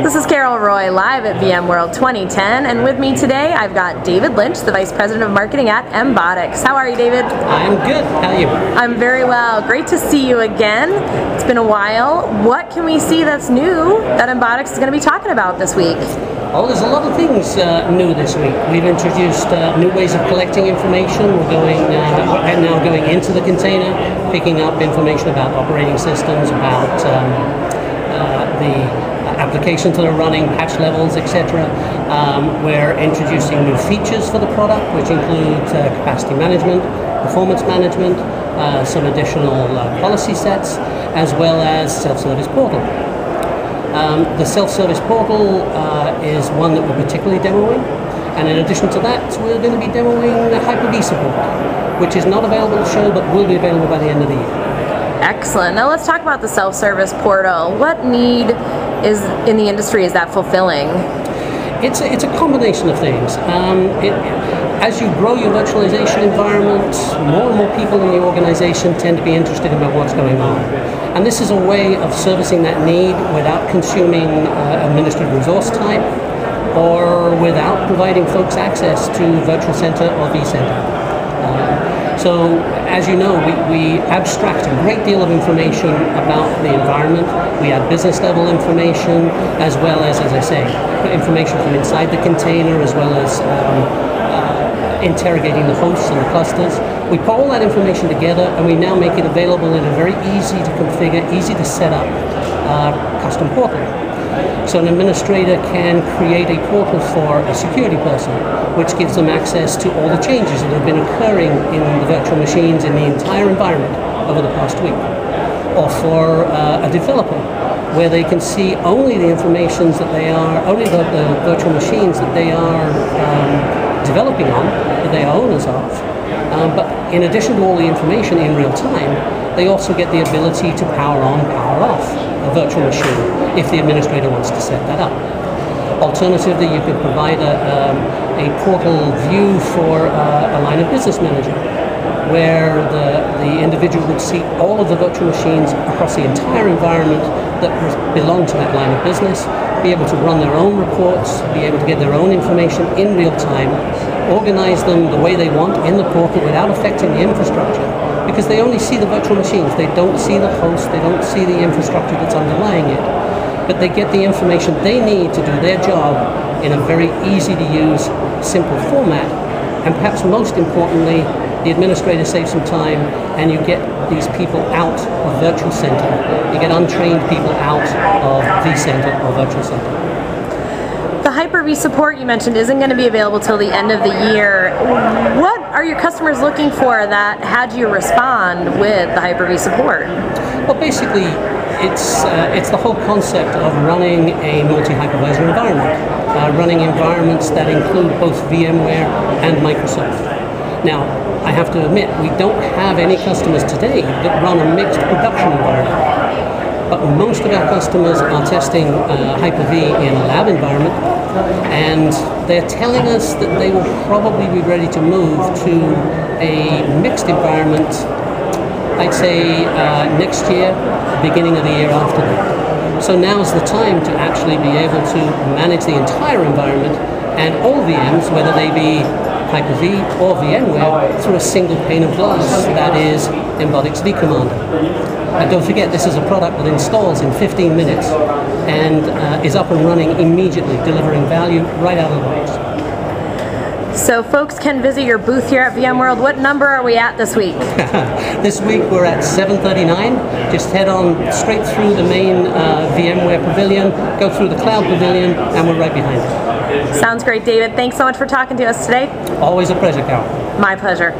This is Carol Roy live at VMworld 2010, and with me today I've got David Lynch, the Vice President of Marketing at Embotics. How are you, David? I am good. How are you? I'm very well. Great to see you again. It's been a while. What can we see that's new that Embotics is going to be talking about this week? Oh, there's a lot of things new this week. We've introduced new ways of collecting information. We're now going into the container, picking up information about operating systems, about the applications that are running, patch levels, etc. We're introducing new features for the product, which include capacity management, performance management, some additional policy sets, as well as self-service portal. The self-service portal is one that we're particularly demoing, and in addition to that, we're going to be demoing the Hyper-V support, which is not available to show, but will be available by the end of the year. Excellent. Now let's talk about the self-service portal. What need is in the industry is that fulfilling? It's a combination of things. As you grow your virtualization environment, more and more people in the organization tend to be interested about what's going on. And this is a way of servicing that need without consuming administrative resource time or without providing folks access to Virtual Center or vCenter. So, as you know, we abstract a great deal of information about the environment. We add business level information, as well as I say, information from inside the container, as well as interrogating the hosts and the clusters. We put all that information together, and we now make it available in a very easy to configure, easy to set up custom portal. So an administrator can create a portal for a security person, which gives them access to all the changes that have been occurring in the virtual machines in the entire environment over the past week. Or for a developer, where they can see only the informations that they are, only the virtual machines that they are developing on, that they are owners of. But in addition to all the information in real time, they also get the ability to power on, power off a virtual machine if the administrator wants to set that up. Alternatively, you could provide a portal view for a line of business manager, where the individual would see all of the virtual machines across the entire environment that belong to that line of business, be able to run their own reports, be able to get their own information in real time, organize them the way they want in the portal without affecting the infrastructure, because they only see the virtual machines. They don't see the host, they don't see the infrastructure that's underlying it, but they get the information they need to do their job in a very easy to use, simple format. And perhaps most importantly, the administrator saves some time, and you get these people out of Virtual Center. You get untrained people out of vCenter or Virtual Center. The Hyper-V support you mentioned isn't going to be available till the end of the year. What are your customers looking for that had you respond with the Hyper-V support? Well, basically, it's the whole concept of running a multi-hypervisor environment, running environments that include both VMware and Microsoft. Now, I have to admit, we don't have any customers today that run a mixed production environment. But most of our customers are testing Hyper-V in a lab environment, and they're telling us that they will probably be ready to move to a mixed environment, I'd say next year, beginning of the year after that. So now's the time to actually be able to manage the entire environment and all VMs, whether they be Hyper-V or VMware, through a single pane of glass, that is Embotics vCommander. And don't forget, this is a product that installs in 15 minutes and is up and running immediately, delivering value right out of the box. So folks can visit your booth here at VMworld. What number are we at this week? This week we're at 739. Just head on straight through the main VMware Pavilion, go through the Cloud Pavilion, and we're right behind it. Sounds great, David. Thanks so much for talking to us today. Always a pleasure, Carol. My pleasure.